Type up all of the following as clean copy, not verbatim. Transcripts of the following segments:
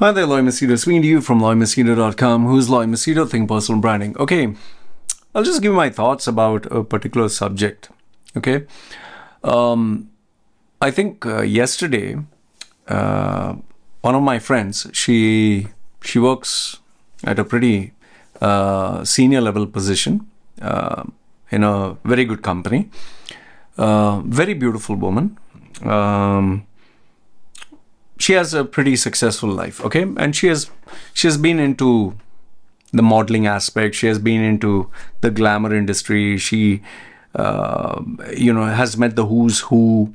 Hi there, Loy Machedo. Speaking to you from loymachedo.com. Who's Loy Machedo? Think Personal Branding. Okay, I'll just give my thoughts about a particular subject. Okay, I think yesterday, one of my friends, she works at a pretty senior level position in a very good company. Very beautiful woman. She has a pretty successful life, okay, and she has been into the modeling aspect. She has been into the glamour industry. She has met the who's who.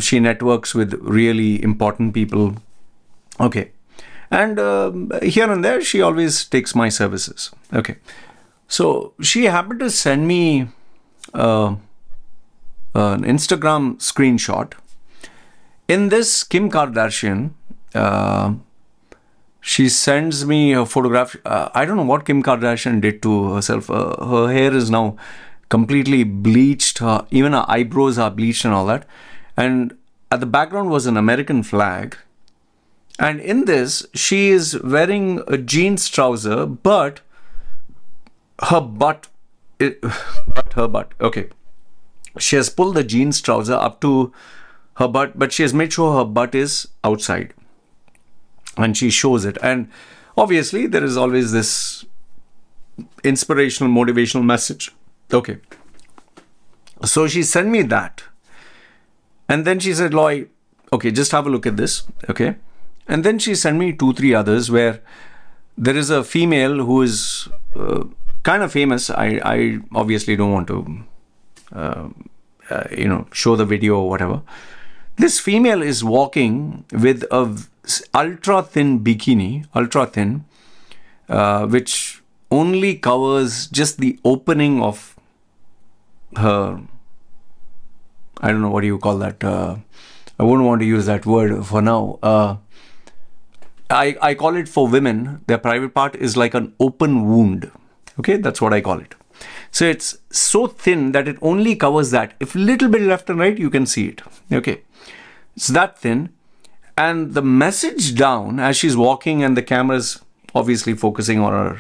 She networks with really important people, okay, and here and there she always takes my services, okay. So she happened to send me an Instagram screenshot. In this, Kim Kardashian, she sends me a photograph. I don't know what Kim Kardashian did to herself. Her hair is now completely bleached. Even her eyebrows are bleached and all that. And at the background was an American flag. And in this, she is wearing a jeans trouser, but her butt, okay. She has pulled the jeans trouser up to her butt, but she has made sure her butt is outside and she shows it. And obviously there is always this inspirational, motivational message. Okay. So she sent me that. And then she said, Loy, okay, just have a look at this. Okay. And then she sent me 2-3 others where there is a female who is kind of famous. I obviously don't want to, show the video or whatever. This female is walking with a ultra thin bikini, which only covers just the opening of her, I don't know, what do you call that? I wouldn't want to use that word for now. I call it, for women, their private part is like an open wound. Okay, that's what I call it. So it's so thin that it only covers that. If a little bit left and right, you can see it. Okay. It's that thin. And the message down as she's walking, and the camera's obviously focusing on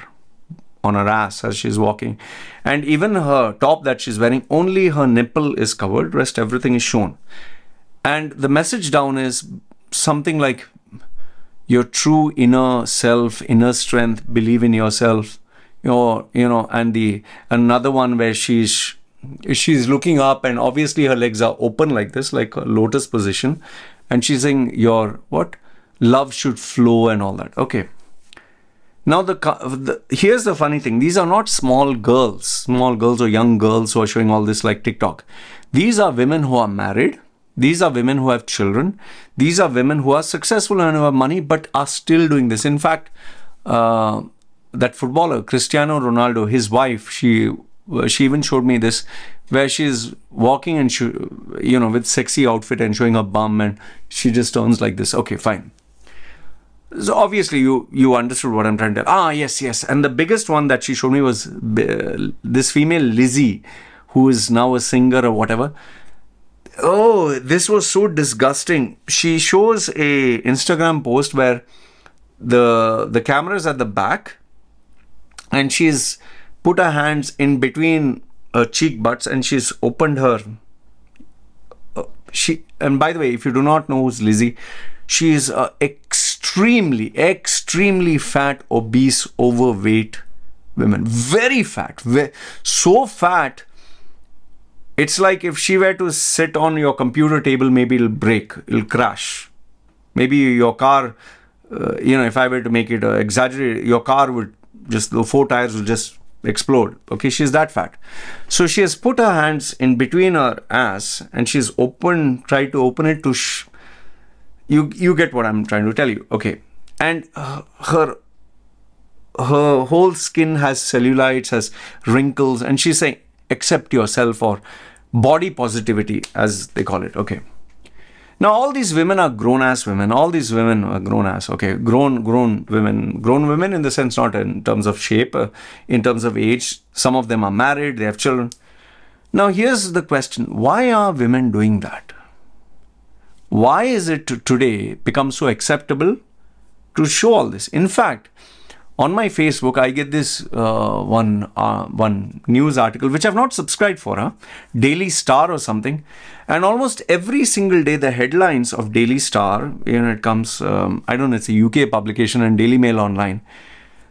her ass as she's walking. And even her top that she's wearing, only her nipple is covered, rest everything is shown. And the message down is something like, your true inner self, inner strength, believe in yourself. And another one where she's looking up, and obviously her legs are open like this, like a lotus position, and she's saying your love should flow and all that. Okay. Now here's the funny thing. These are not small girls or young girls who are showing all this like TikTok. These are women who are married. These are women who have children. These are women who are successful and who have money, but are still doing this. In fact, that footballer, Cristiano Ronaldo, his wife, she even showed me this, where she's walking and with sexy outfit and showing her bum, and she just turns like this. Okay, fine. So obviously you understood what I'm trying to tell. Yes. And the biggest one that she showed me was this female Lizzie, who is now a singer or whatever. Oh, this was so disgusting. She shows a Instagram post where the camera is at the back, and she's put her hands in between her cheek butts, and she's opened her. And by the way, if you do not know who's Lizzie, she is a extremely fat, obese, overweight woman. Very fat. So fat. It's like if she were to sit on your computer table, maybe it'll break, it'll crash. Maybe your car, if I were to make it exaggerate, your car would just, the 4 tires will just explode. Okay, she's that fat. So she has put her hands in between her ass, and she's tried to open it to you get what I'm trying to tell you. Okay. And her whole skin has cellulites, has wrinkles, and she's saying, accept yourself, or body positivity, as they call it. Okay. Now, all these women are grown-ass women. All these women are grown-ass, okay? Grown women. Grown women in the sense, not in terms of shape, in terms of age. Some of them are married, they have children. Now, here's the question. Why are women doing that? Why is it today become so acceptable to show all this. In fact, on my Facebook, I get this one news article, which I've not subscribed for, Daily Star or something. And almost every single day, the headlines of Daily Star, it comes, I don't know, it's a UK publication, and Daily Mail Online.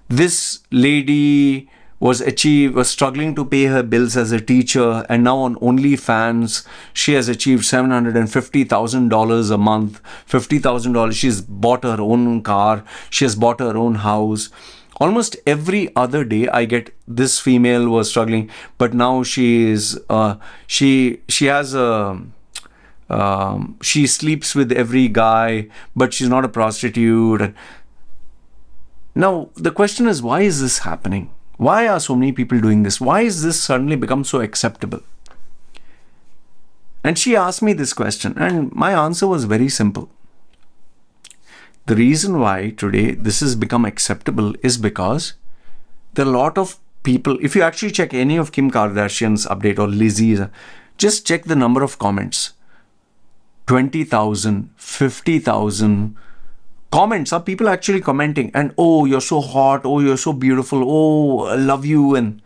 This lady was struggling to pay her bills as a teacher, and now on OnlyFans, she has achieved $750,000 a month, $50,000. She's bought her own car. She has bought her own house. Almost every other day, I get this female was struggling, but now she is she has a she sleeps with every guy, but she's not a prostitute. Now the question is, why is this happening? Why are so many people doing this? Why is this suddenly become so acceptable? And she asked me this question, and my answer was very simple. The reason why today this has become acceptable is because there are a lot of people, if you actually check any of Kim Kardashian's update or Lizzie's, just check the number of comments. 20,000, 50,000 comments are people actually commenting, and oh, you're so hot, oh, you're so beautiful, oh, I love you. And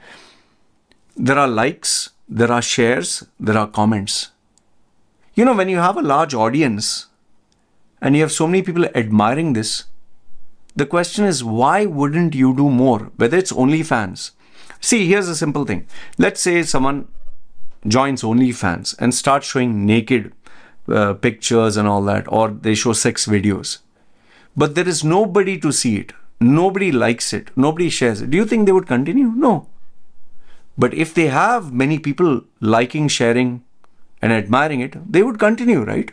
there are likes, there are shares, there are comments. You know, when you have a large audience and you have so many people admiring this, the question is, why wouldn't you do more? Whether it's OnlyFans. See, here's a simple thing. Let's say someone joins OnlyFans and starts showing naked pictures and all that, or they show sex videos. But there is nobody to see it. Nobody likes it. Nobody shares it. Do you think they would continue? No. But if they have many people liking, sharing, and admiring it, they would continue, right?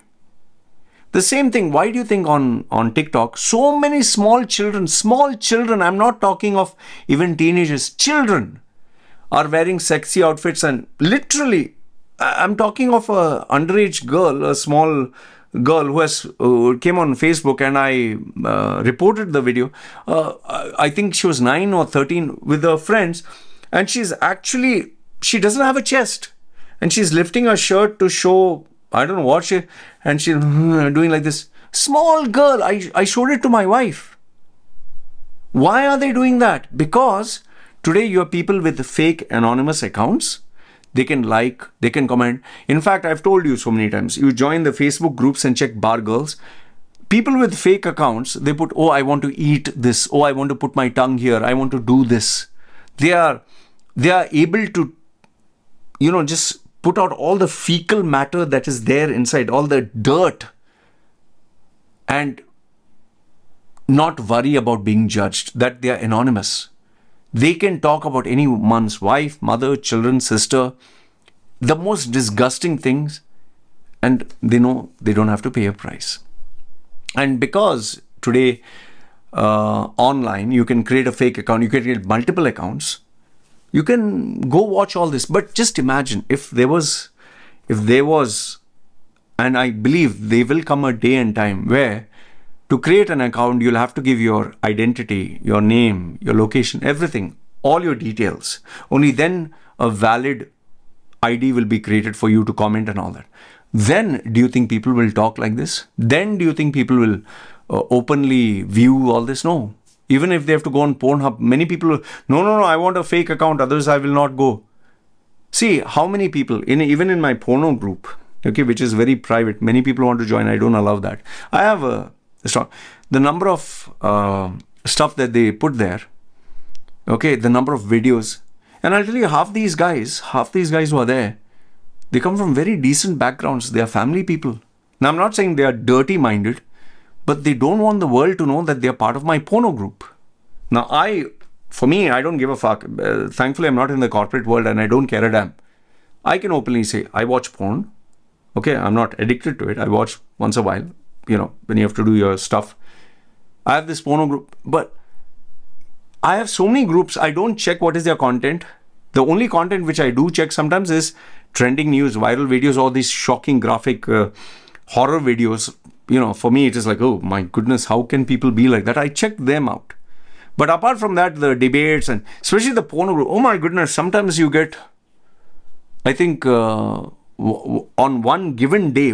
The same thing, why do you think on TikTok, so many small children, I'm not talking of even teenagers, children are wearing sexy outfits, and literally, I'm talking of a underage girl, a small girl who came on Facebook, and I reported the video. I think she was 9 or 13 with her friends, and she doesn't have a chest, and she's lifting her shirt to show, I don't know what and she's doing like this. Small girl, I showed it to my wife. Why are they doing that? Because today you have people with fake anonymous accounts. They can like, they can comment. In fact, I've told you so many times, you join the Facebook groups and check bar girls. People with fake accounts, they put, oh, I want to eat this. Oh, I want to put my tongue here. I want to do this. They are able to, just put out all the fecal matter that is there inside, all the dirt, and not worry about being judged, that they are anonymous. They can talk about anyone's wife, mother, children, sister, the most disgusting things, and they know they don't have to pay a price. And because today online, you can create a fake account, you can create multiple accounts, you can go watch all this. But just imagine if there was, and I believe there will come a day and time where to create an account, you'll have to give your identity, your name, your location, everything, all your details. Only then a valid ID will be created for you to comment and all that. Then do you think people will talk like this? Then do you think people will openly view all this? No. Even if they have to go on Pornhub, many people, no, I want a fake account, others I will not go. See, how many people, even in my porno group, okay, which is very private, many people want to join, I don't allow that. I have the number of stuff that they put there, okay, the number of videos, and I'll tell you, half these guys who are there, they come from very decent backgrounds, they are family people. Now, I'm not saying they are dirty-minded, but they don't want the world to know that they are part of my porno group. Now, for me, I don't give a fuck. Thankfully, I'm not in the corporate world and I don't care a damn. I can openly say, I watch porn. Okay, I'm not addicted to it. I watch once a while, when you have to do your stuff. I have this porno group, but I have so many groups, I don't check what is their content. The only content which I do check sometimes is trending news, viral videos, all these shocking graphic horror videos. For me, it is like, oh my goodness, how can people be like that? I check them out. But apart from that, the debates and especially the porno group, oh my goodness, sometimes you get, I think on one given day,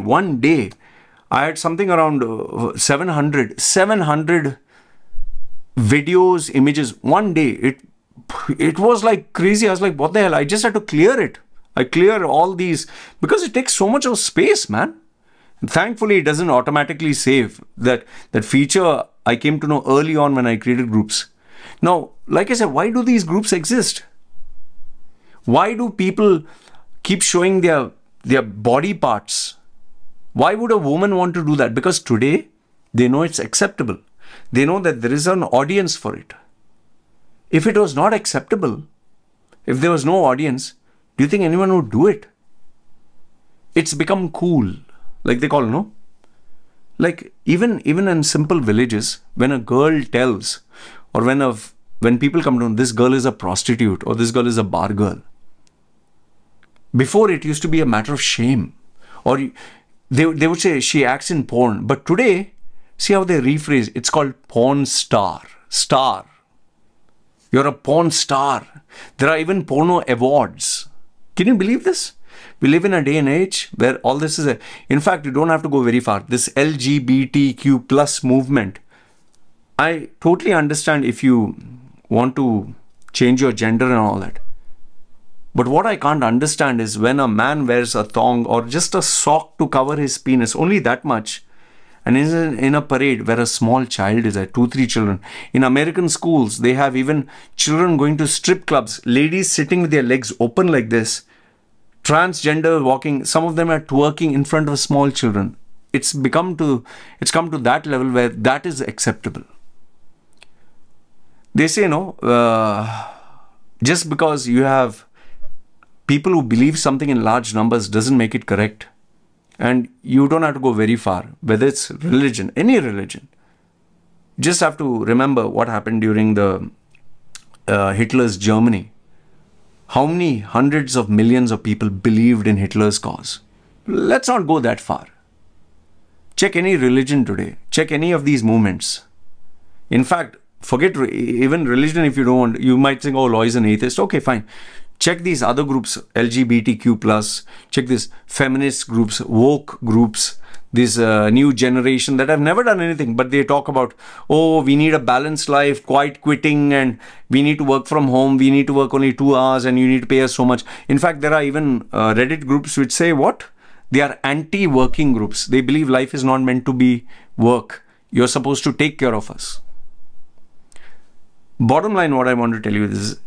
I had something around 700 videos, images. One day, it was like crazy. I was like, what the hell? I just had to clear it. I clear all these because it takes so much of space, man. And thankfully, it doesn't automatically save. That feature I came to know early on when I created groups. Now, like I said, why do these groups exist? Why do people keep showing their body parts? Why would a woman want to do that? Because today, they know it's acceptable. They know that there is an audience for it. If it was not acceptable, if there was no audience, do you think anyone would do it? It's become cool, like they call, no? Like even in simple villages, when a girl tells, or when people come to know this girl is a prostitute or this girl is a bar girl, before it used to be a matter of shame, or they would say she acts in porn. But today, see how they rephrase. It's called porn star. Star. You're a porn star. There are even porno awards. Can you believe this? We live in a day and age where all this is in fact, you don't have to go very far. This LGBTQ plus movement, I totally understand if you want to change your gender and all that. But what I can't understand is when a man wears a thong or just a sock to cover his penis, only that much, and is in a parade where a small child is there, 2-3 children. In American schools, they have even children going to strip clubs, ladies sitting with their legs open like this, transgender walking, some of them are twerking in front of small children. It's come to that level where that is acceptable. They say, no, just because you have people who believe something in large numbers doesn't make it correct. And you don't have to go very far, whether it's religion, any religion. Just have to remember what happened during the Hitler's Germany. How many hundreds of millions of people believed in Hitler's cause? Let's not go that far. Check any religion today. Check any of these movements. In fact, forget even religion if you don't want. You might think, oh, Loy is an atheist. Okay, fine. Check these other groups, LGBTQ+, check these feminist groups, woke groups, this new generation that have never done anything, but they talk about, oh, we need a balanced life, quiet quitting, and we need to work from home, we need to work only 2 hours, and you need to pay us so much. In fact, there are even Reddit groups which say what? They are anti-working groups. They believe life is not meant to be work. You're supposed to take care of us. Bottom line, what I want to tell you is,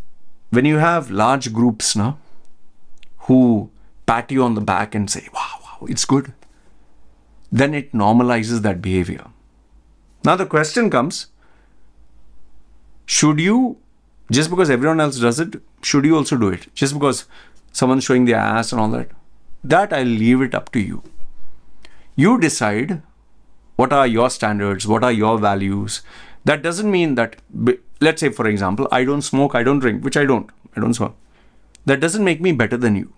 when you have large groups now who pat you on the back and say, wow, it's good, then it normalizes that behavior. Now the question comes, should you, just because everyone else does it, should you also do it? Just because someone's showing their ass and all that? That I'll leave it up to you. You decide what are your standards, what are your values. That doesn't mean that, let's say, for example, I don't smoke, I don't drink, which I don't smoke. That doesn't make me better than you.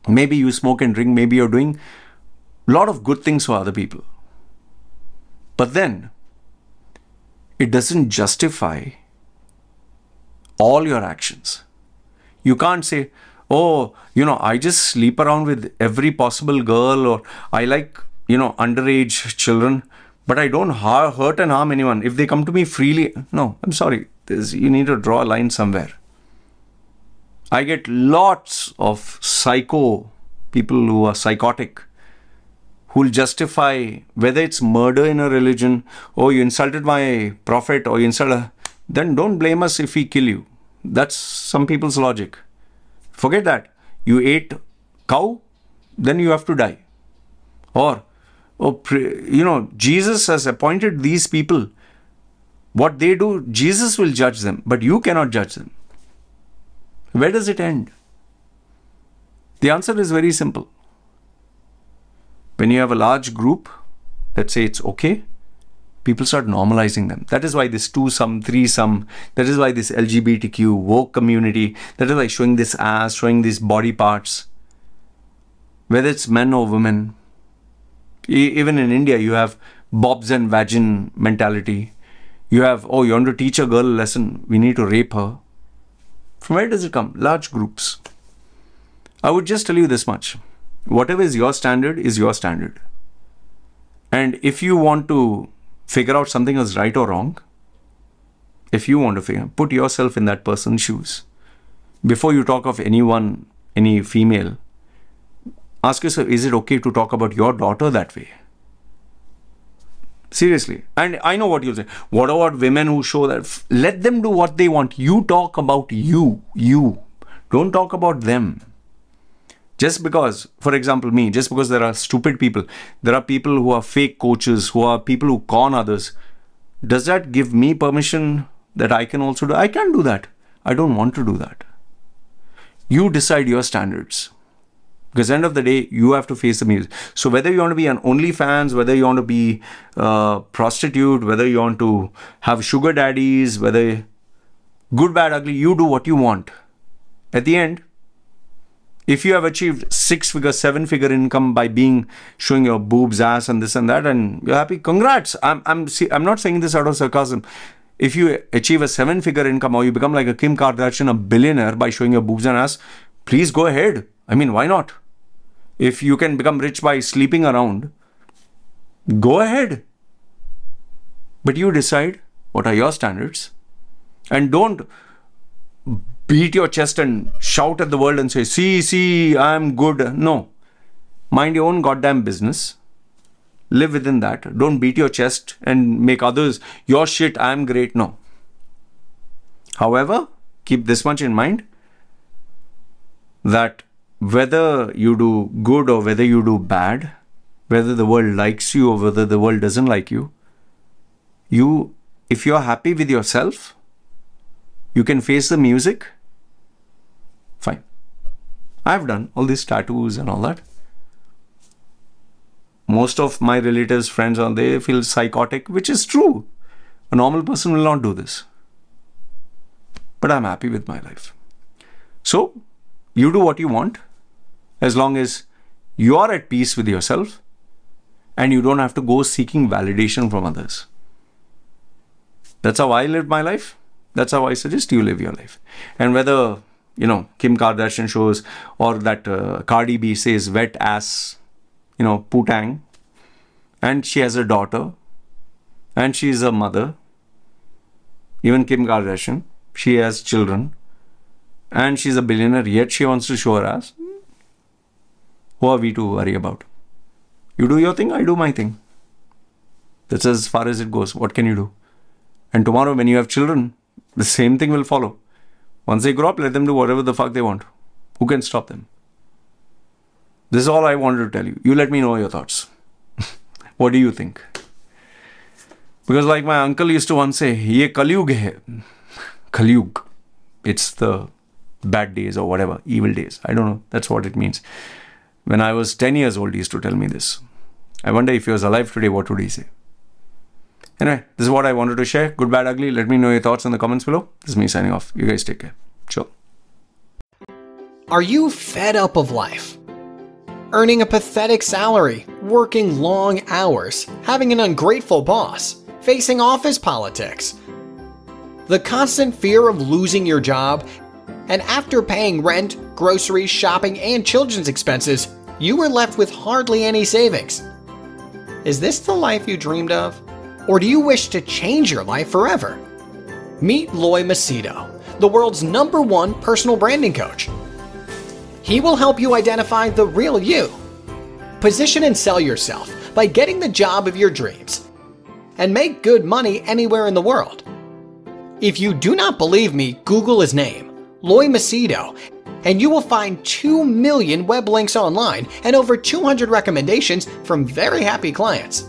Maybe you smoke and drink, maybe you're doing a lot of good things for other people. But then, it doesn't justify all your actions. You can't say, oh, I just sleep around with every possible girl, or I like, underage children, but I don't hurt and harm anyone. If they come to me freely, no, I'm sorry. You need to draw a line somewhere. I get lots of people who are psychotic, who will justify whether it's murder in a religion, or you insulted my prophet, or you insulted, then don't blame us if we kill you. That's some people's logic. Forget that. You ate cow, then you have to die. Or, Jesus has appointed these people. What they do, Jesus will judge them, but you cannot judge them. Where does it end? The answer is very simple. When you have a large group that say it's okay, people start normalizing them. That is why this two-some, three-some, that is why this LGBTQ woke community, that is why showing this ass, showing these body parts, whether it's men or women. Even in India, you have bobs and vagin mentality. You have, oh, you want to teach a girl a lesson, we need to rape her. From where does it come? Large groups. I would just tell you this much. Whatever is your standard is your standard. And if you want to figure out something is right or wrong, if you want to put yourself in that person's shoes. Before you talk of anyone, any female, ask yourself, is it okay to talk about your daughter that way? Seriously. And I know what you'll say. What about women who show that? Let them do what they want. You talk about you. You. Don't talk about them. Just because, for example, me, just because there are stupid people, there are people who are fake coaches, who are people who con others, does that give me permission that I can also do? I can't do that. I don't want to do that. You decide your standards. Because at the end of the day, you have to face the music. So whether you want to be an OnlyFans, whether you want to be a prostitute, whether you want to have sugar daddies, whether good, bad, ugly, you do what you want. At the end, if you have achieved 6-figure, 7-figure income by showing your boobs, ass, and this and that, and you're happy, congrats. I'm not saying this out of sarcasm. If you achieve a 7-figure income or you become like a Kim Kardashian, a billionaire by showing your boobs and ass, please go ahead. I mean, why not? If you can become rich by sleeping around, go ahead. But you decide what are your standards. And don't beat your chest and shout at the world and say, see, I'm good. No. Mind your own goddamn business. Live within that. Don't beat your chest and make others, your shit, I'm great. No. However, keep this much in mind, that whether you do good or whether you do bad, whether the world likes you or whether the world doesn't like you, if you're happy with yourself, you can face the music, fine. I've done all these tattoos and all that. Most of my relatives, friends, they feel psychotic, which is true. A normal person will not do this. But I'm happy with my life. So, you do what you want, as long as you are at peace with yourself and you don't have to go seeking validation from others. That's how I lived my life. That's how I suggest you live your life. And whether, Kim Kardashian shows or that Cardi B says wet ass, putang, and she has a daughter and she is a mother, even Kim Kardashian, she has children and she's a billionaire, yet she wants to show her ass. Who are we to worry about? You do your thing, I do my thing. That's as far as it goes. What can you do? And tomorrow when you have children, the same thing will follow. Once they grow up, let them do whatever the fuck they want. Who can stop them? This is all I wanted to tell you. You let me know your thoughts. What do you think? Because like my uncle used to once say, ye Kalyug hai. Kalyug. It's the bad days or whatever, evil days. I don't know. That's what it means. When I was 10 years old, he used to tell me this. I wonder if he was alive today, what would he say? Anyway, this is what I wanted to share. Good, bad, ugly. Let me know your thoughts in the comments below. This is me signing off. You guys take care. Sure. Are you fed up of life? Earning a pathetic salary, working long hours, having an ungrateful boss, facing office politics, the constant fear of losing your job, and after paying rent, groceries, shopping, and children's expenses, you were left with hardly any savings. Is this the life you dreamed of? Or do you wish to change your life forever? Meet Loy Machedo, the world's #1 personal branding coach. He will help you identify the real you, position and sell yourself by getting the job of your dreams, and make good money anywhere in the world. If you do not believe me, Google his name, Loy Machedo, and you will find 2 million web links online and over 200 recommendations from very happy clients.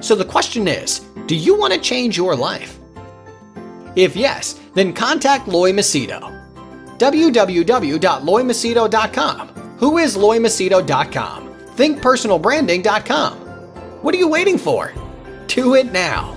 So the question is, do you want to change your life? If yes, then contact Loy Machedo. www.loymachedo.com. Who is loymachedo.com? Thinkpersonalbranding.com. What are you waiting for? Do it now.